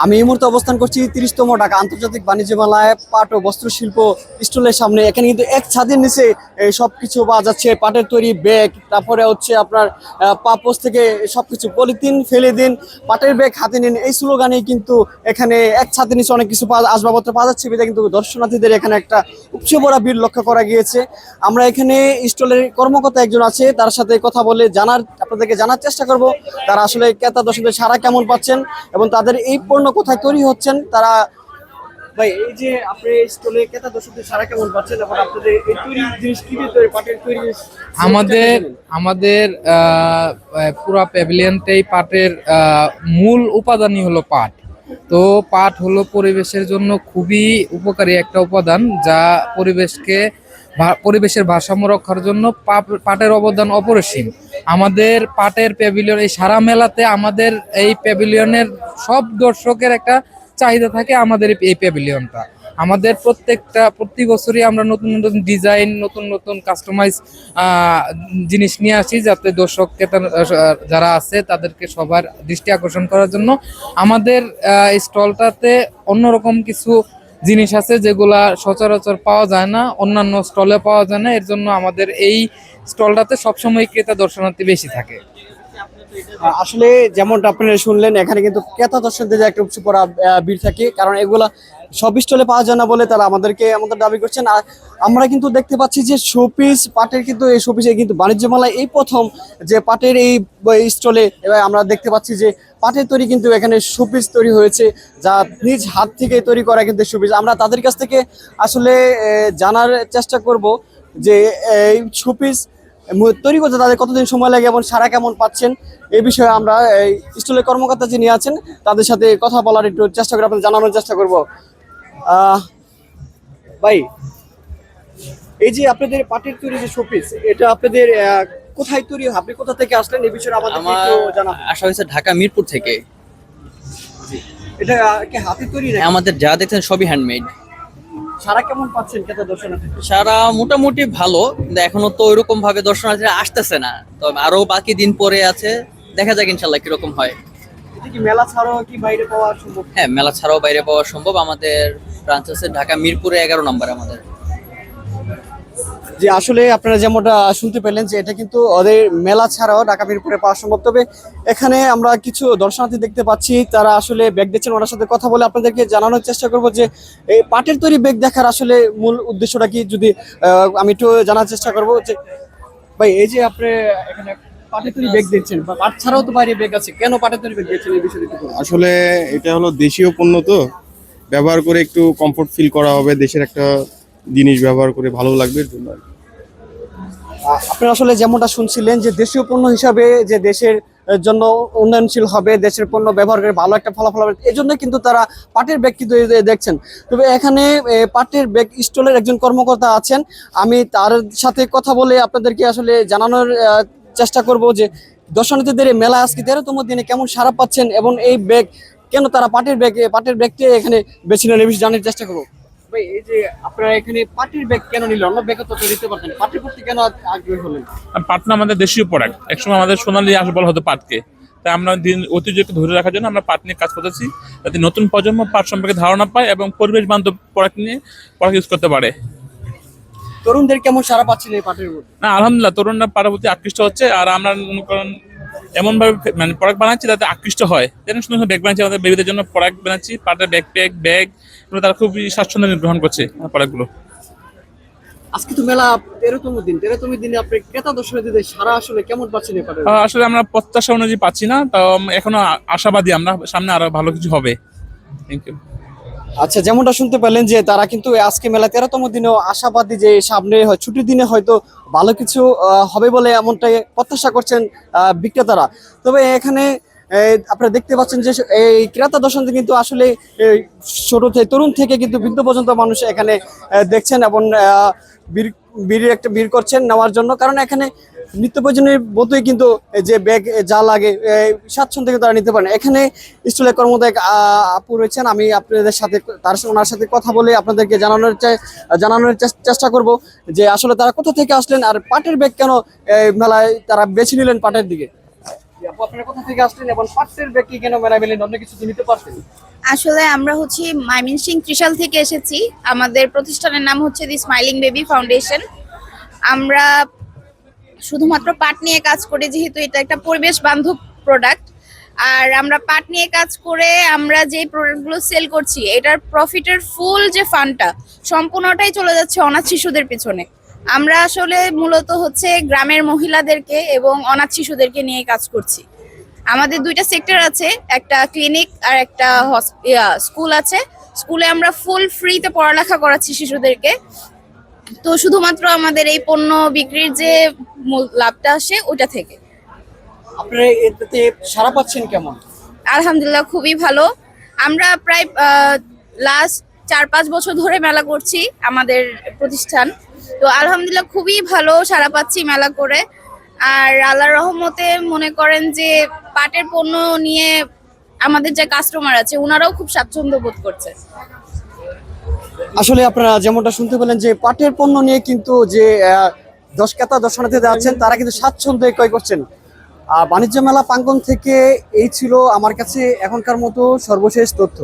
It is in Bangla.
আমি এই মুহূর্তে অবস্থান করছি 30তম ঢাকা আন্তর্জাতিক বাণিজ্য মেলায় পাট ও বস্ত্র শিল্প স্টলের সামনে। এখানে কিন্তু এক ছাদের নিচে সবকিছু পাওয়া যাচ্ছে, পাটের তৈরি ব্যাগ, তারপরে হচ্ছে আপনার পাপোশ থেকে সবকিছু, পলিথিন ফেলে দিন, পাটের ব্যাগ হাতে নিন, এই স্লোগানেই কিন্তু এখানে এক ছাদের নিচে অনেক কিছু আসবাবপত্র পাওয়া যাচ্ছে। বিধায় কিন্তু দর্শনার্থীদের এখানে একটা উপচে পড়া ভিড় লক্ষ্য করা গিয়েছে। আমরা এখানে স্টলের কর্মকর্তা একজন আছে, তার সাথে কথা বলে আপনাদেরকে জানার চেষ্টা করব তারা আসলে ক্রেতা দর্শকদের সাড়া কেমন পাচ্ছেন এবং তাদের এই পণ্য কোথায় তৈরি হচ্ছেন। তারা ভাই, এই যে আপনি স্টলে ক্রেতা দর্শকদের সাড়া কেমন পাচ্ছেন এবং আপনাদের এই তৈরি জিনিস কি দিয়ে তৈরি, পাটের তৈরি আমাদের আমাদের পুরা প্যাভিলিয়নটাই পাটের মূল উপাদানই হলো পাট। তো পাট হলো পরিবেশের জন্য খুবই উপকারী একটা উপাদান, যা পরিবেশের ভারসাম্য রক্ষার জন্য পাটের অবদান অপরিসীম। আমাদের পাটের প্যাভিলিয়ন, এই সারা মেলাতে আমাদের এই প্যাভিলিয়নের সব দর্শকের একটা চাহিদা থাকে আমাদের এই প্যাভিলিয়নটা। আমাদের প্রতি বছরই আমরা নতুন নতুন ডিজাইন, নতুন নতুন কাস্টমাইজ জিনিস নিয়ে আসি, যাতে দর্শক ক্রেতা যারা আছে তাদেরকে সবার দৃষ্টি আকর্ষণ করার জন্য। আমাদের স্টলটাতে অন্যরকম কিছু জিনিস আছে যেগুলা সচরাচর পাওয়া যায় না, অন্যান্য স্টলে পাওয়া যায় না। এর জন্য আমাদের এই স্টলটাতে সবসময় ক্রেতা দর্শনার্থী বেশি থাকে। আসলে যেমনটা আপনারা শুনলেন, এখানে কিন্তু ক্রেতা দর্শকদের একটা উপচে পড়া ভিড় থাকে, কারণ এগুলা সব স্টলে পাওয়া যায় না বলে তারা আমাদের দাবি করছেন। আর আমরা কিন্তু দেখতে পাচ্ছি যে শোপিস পাটের, কিন্তু এই শোপিসে কিন্তু বাণিজ্য মেলায় এই প্রথম যে পাটের এই স্টলে আমরা দেখতে পাচ্ছি যে পাটের তৈরি কিন্তু এখানে শোপিস তৈরি হয়েছে, যা নিজ হাত থেকে তৈরি করা কিন্তু শোপিস। আমরা তাদের কাছ থেকে আসলে জানার চেষ্টা করব যে এই শোপিস তৈরি করতে তাদের কতদিন সময় লাগে এবং সারা কেমন পাচ্ছেন, এই বিষয়ে আমরা এই স্টলের কর্মকর্তা যিনি আছেন তাদের সাথে কথা বলার একটু চেষ্টা করে আপনাদের জানানোর চেষ্টা করব। ভাই, এই যে আপনাদের পাটের তৈরি যে শোপিস, এটা আপনাদের কোথায় তৈরি হয়, আপনি কোথা থেকে আসলেন, এই বিষয়ে আমাদের একটু জানাবেন। আসা হয়েছে ঢাকা মিরপুর থেকে। এটা কি হাতে তৈরি নাকি? আমাদের যা দেখছেন সবই হ্যান্ডমেড। সারা কেমন পাচ্ছেন ক্রেতা দর্শনার্থী? সারা মোটামুটি ভালো, কিন্তু এখনো তো ওইরকম ভাবে দর্শনার্থীরা আসতেছে না। তো আরো বাকি দিন পরে আছে, দেখা যাক ইনশাল্লাহ কিরকম হয়। এটা কি মেলা ছাড়াও কি বাইরে পাওয়া সম্ভব? হ্যাঁ, মেলা ছাড়াও বাইরে পাওয়া সম্ভব। আমাদের ব্রাঞ্চ আছে ঢাকা মিরপুরে 11 নম্বর আমাদের। যে আসলে আপনারা যেমনটা শুনতে পেলেন যে এটা কিন্তু ওদের মেলা ছাড়াও ঢাকা মিরপুরে পাওয়া সম্ভব। তবে এখানে আমরা কিছু দর্শনার্থী দেখতে পাচ্ছি, তারা আসলে ব্যাগ দিচ্ছেন, ওনার সাথে কথা বলে আপনাদেরকে জানানোর চেষ্টা করব যে এই পাটের তৈরি ব্যাগ দেখার আসলে মূল উদ্দেশ্যটা কি, যদি আমি একটু জানার চেষ্টা করব। যে ভাই, এই যে আপনি এখানে পাটের তৈরি ব্যাগ দিচ্ছেন, বা পাট ছাড়াও তো বাইরে ব্যাগ আছে, কেন পাটের তৈরি ব্যাগ দিচ্ছেন এই বিষয়ে একটু বলুন। আসলে এটা হলো দেশীয় পণ্য, তো ব্যবহার করে একটু কমফোর্ট ফিল করা হবে, দেশের একটা জিনিস ব্যবহার করে ভালো লাগবে এর জন্য। আপনারা আসলে যেমনটা শুনছিলেন যে দেশীয় পণ্য হিসাবে যে দেশের জন্য উন্নয়নশীল হবে, দেশের পণ্য ব্যবহার করে ভালো একটা ফলাফল হবে, এই জন্য কিন্তু তারা পাটের ব্যাগ কিন্তু দেখছেন। তবে এখানে পাটের ব্যাগ স্টলের একজন কর্মকর্তা আছেন, আমি তার সাথে কথা বলে আপনাদেরকে আসলে জানানোর চেষ্টা করব যে দর্শনার্থীদের এই মেলা আজকে 13তম দিনে কেমন সাড়া পাচ্ছেন এবং এই ব্যাগ কেন তারা পাটের ব্যাগটি এখানে বেছে নেন, এই বিষয়ে জানার চেষ্টা করবো। ভাই, এই যে আপনারা এখানে পাটের ব্যাগ কেন নিলেন? অন্য ব্যাগও তো দিতে পারতেন, পাটের প্রতি কেন আগ্রহী হলেন? আর পাট না আমাদের দেশীয় প্রোডাক্ট, একসময় আমাদের সোনালী আঁশ বলা হতো পাটকে। তাই আমরা ঐতিহ্যকে ধরে রাখার জন্য আমরা পাট নিয়ে কাজ করতেছি, যাতে নতুন প্রজন্ম পাট সম্পর্কে ধারণা পায় এবং পরিবেশ বান্ধব প্রোডাক্ট নিয়ে প্রোডাক্ট ইউজ করতে পারে। তরুণদের কেমন সাড়া পাচ্ছেন এই পাটের উপর? না, আলহামদুলিল্লাহ, তরুণরা পাটের প্রতি আকৃষ্ট হচ্ছে। আর আমরা মনে করেন এমন ভাবে মানে প্রোডাক্ট বানাচ্ছি যাতে আকৃষ্ট হয়। যেন সুন্দর সুন্দর ব্যাগ বানাচ্ছি, আমাদের বেবিদের জন্য প্রোডাক্ট বানাচ্ছি, পাটের ব্যাগ এগুলো তারা খুবই স্বাচ্ছন্দ্য গ্রহণ করছে প্রোডাক্টগুলো। আজকে তো মেলা 13তম দিনে আপনি ক্রেতা দর্শনার্থীদের সারা আসলে কেমন পাচ্ছেন এই পাটের? আসলে আমরা প্রত্যাশা অনুযায়ী পাচ্ছি না, তো এখনো আশাবাদী আমরা, সামনে আরো ভালো কিছু হবে। Thank you. আচ্ছা, যেমনটা শুনতে পেলেন যে তারা কিন্তু আজকে মেলা 13তম দিনেও আশাবাদী যে সামনে ছুটির দিনে হয়তো ভালো কিছু হবে বলে এমনটাই প্রত্যাশা করছেন বিক্রেতারা। তবে এখানে আপনারা দেখতে পাচ্ছেন যে এই ক্রেতা দর্শনার্থী কিন্তু আসলে তরুণ থেকে কিন্তু বৃদ্ধ পর্যন্ত মানুষ এখানে দেখছেন এবং ভিড় করছেন নেওয়ার জন্য, কারণ এখানে নিত্য প্রয়োজনীয় মতোই কিন্তু যে ব্যাগ যা লাগে স্বাচ্ছন্দ্য থেকে তারা নিতে পারেন। এখানে স্টলের কর্মকর্তা আপু রয়েছেন, আমি আপনাদের সাথে ওনার সাথে কথা বলে আপনাদেরকে জানানোর চেষ্টা করব যে আসলে তারা কোথা থেকে আসলেন আর পাটের ব্যাগ কেন মেলায় তারা বেছে নিলেন পাটের দিকে। আপু, আপনারা কোথা থেকে আসলেন এবং পাটের ব্যাগ কি কেন মেলায় পেলেন, অন্য কিছু নিতে পারতেন? আসলে আমরা হচ্ছে ময়মনসিং ত্রিশাল থেকে এসেছি। আমাদের প্রতিষ্ঠানের নাম হচ্ছে দি স্মাইলিং বেবি ফাউন্ডেশন। আমরা শুধুমাত্র পাট নিয়ে কাজ করি, যেহেতু এটা একটা পরিবেশ বান্ধব প্রোডাক্ট। আর আমরা পাট নিয়ে কাজ করে আমরা যে প্রোডাক্টগুলো সেল করছি, এটার প্রফিটের ফুল যে ফান্ডটা সম্পূর্ণটাই চলে যাচ্ছে অনাথ শিশুদের পিছনে। আমরা আসলে মূলত হচ্ছে গ্রামের মহিলাদেরকে এবং অনাথ শিশুদেরকে নিয়ে কাজ করছি। আমাদের দুইটা সেক্টর আছে, একটা ক্লিনিক আর একটা স্কুল আছে। স্কুলে আমরা ফুল ফ্রিতে পড়ালেখা করাচ্ছি শিশুদেরকে। তো শুধুমাত্র আমাদের এই পণ্য বিক্রির যে মূল লাভটা আসে ওটা থেকে। আপনারা এটাতে সাড়া পাচ্ছেন কেমন? আলহামদুলিল্লাহ খুবই ভালো। আমরা প্রায় লাস্ট 4-5 বছর ধরে মেলা করছি আমাদের প্রতিষ্ঠান। তো আলহামদুলিল্লাহ খুবই ভালো সাড়া পাচ্ছি মেলা করে। আর আল্লাহর রহমতে মনে করেন যে পাটের পণ্য নিয়ে আমাদের যে কাস্টমার আছে ওনারাও খুব স্বাচ্ছন্দ্য বোধ করছে। আসলে আপনারা যেমনটা শুনতে পেলেন যে পাটের পণ্য নিয়ে কিন্তু যে দর্শনার্থীরা আছেন তারা কিন্তু স্বাচ্ছন্দ্যে ক্রয় করছেন। বাণিজ্য মেলা প্রাঙ্গণ থেকে এই ছিল আমার কাছে এখনকার মতো সর্বশেষ তথ্য।